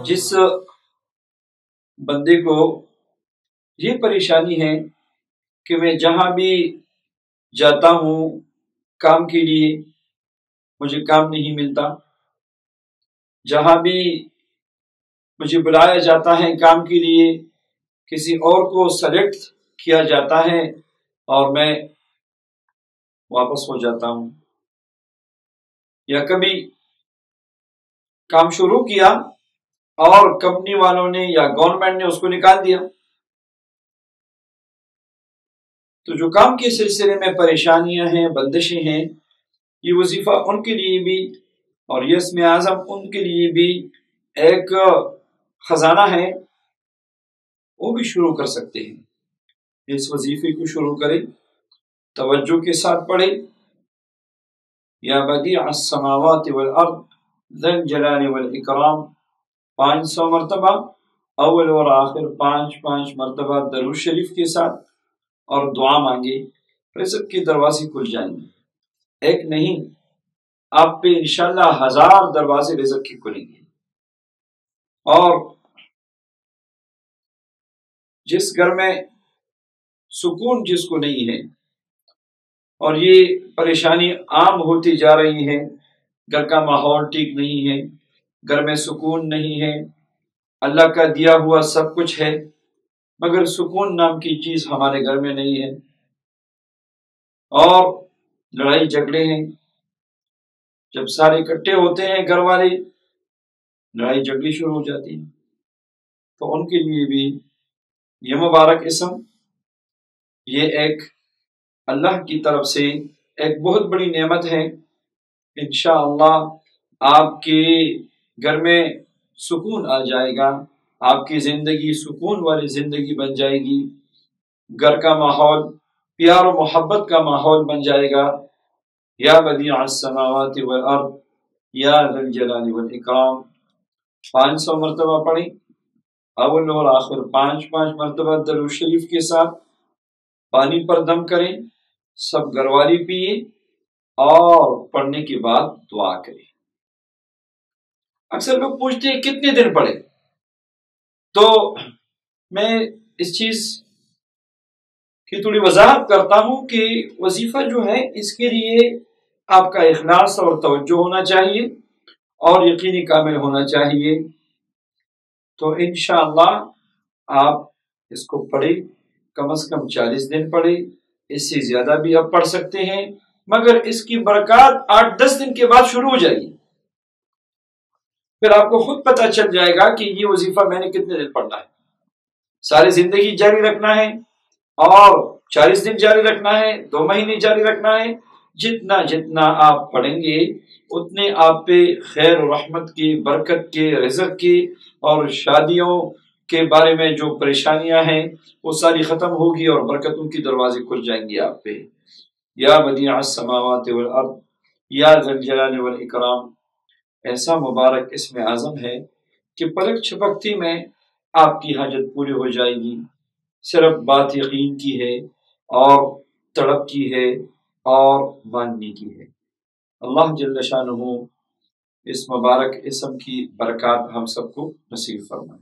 جس بندے کو یہ پریشانی ہے کہ میں جہاں بھی جاتا ہوں کام کے لیے مجھے کام نہیں ملتا، جہاں بھی مجھے بلایا جاتا ہے کام کے لیے کسی اور کو سلیکٹ کیا جاتا ہے اور میں واپس ہو جاتا ہوں، یا کبھی کام شروع کیا اور کمپنی والوں نے یا گورنمنٹ نے اس کو نکال دیا۔ تو جو کام کے سلسلے میں پریشانیاں ہیں، بندشیں ہیں، یہ وظیفہ ان کے لیے بھی اور یہ اسم اعظم ان کے لیے بھی ایک خزانہ ہے، وہ بھی شروع کر سکتے ہیں۔ اس وظیفے کو شروع کریں، توجہ کے ساتھ پڑھیں۔ یا بدیع السماوات والارض ذا الجلال والاکرام 500 مرتبہ، اول اور آخر 5 مرتبہ درود شریف کے ساتھ، اور دعا مانگے، رزق کے دروازے کھل جائیں گے۔ ایک نہیں، آپ پہ انشاءاللہ 1000 دروازے رزق کے کھلیں گے۔ اور جس گھر میں سکون جس کو نہیں ہے اور یہ پریشانی عام ہوتی جا رہی ہے، گھر کا ماحول ٹھیک نہیں ہے، گھر میں سکون نہیں ہے، اللہ کا دیا ہوا سب کچھ ہے مگر سکون نام کی چیز ہمارے گھر میں نہیں ہے، اور لڑائی جھگڑے ہیں۔ جب سارے اکٹھے ہوتے ہیں گھر والے، لڑائی جھگڑی شروع ہو جاتی ہے۔ تو ان کے لیے بھی یہ مبارک اسم، یہ ایک اللہ کی طرف سے ایک بہت بڑی نعمت ہے۔ انشاءاللہ آپ کے گھر میں سکون آ جائے گا، آپ کی زندگی سکون والی زندگی بن جائے گی، گھر کا ماحول پیار و محبت کا ماحول بن جائے گا۔ یا بدیع السماوات والارض یا ذا الجلال والاکرام 500 مرتبہ پڑھیں، اول اور آخر 5 مرتبہ درود شریف کے ساتھ، پانی پر دم کریں، سب گھر والی پیئے اور پڑھنے کے بعد دعا کریں۔ اکثر لوگ پوچھتے ہیں کتنے دن پڑھیں، تو میں اس چیز کی تھوڑی وضاحت کرتا ہوں کہ وظیفہ جو ہے اس کے لیے آپ کا اخلاص اور توجہ ہونا چاہیے اور یقینی کامل ہونا چاہیے۔ تو انشاءاللہ آپ اس کو پڑھیں، کم از کم 40 دن پڑھیں، اس سے زیادہ بھی آپ پڑھ سکتے ہیں، مگر اس کی برکات 8-10 دن کے بعد شروع ہو جائے گی۔ پھر آپ کو خود پتہ چل جائے گا کہ یہ وظیفہ میں نے کتنے دن پڑھنا ہے، ساری زندگی جاری رکھنا ہے اور 40 دن جاری رکھنا ہے، 2 مہینے جاری رکھنا ہے۔ جتنا آپ پڑھیں گے اتنے آپ پہ خیر و رحمت کی، برکت کے، رزق کی اور شادیوں کے بارے میں جو پریشانیاں ہیں وہ ساری ختم ہوگی اور برکتوں کی دروازے کھل جائیں گے آپ پہ۔ یا بدیع السماوات والارض یا ذا الجلال والاکرام ایسا مبارک اسم اعظم ہے کہ پلک چھپکتی میں آپ کی حاجت پوری ہو جائے گی۔ صرف بات یقین کی ہے اور تڑپ کی ہے اور ماننے کی ہے۔ اللہ جل شانہ اس مبارک اسم کی برکات ہم سب کو نصیب فرمائے۔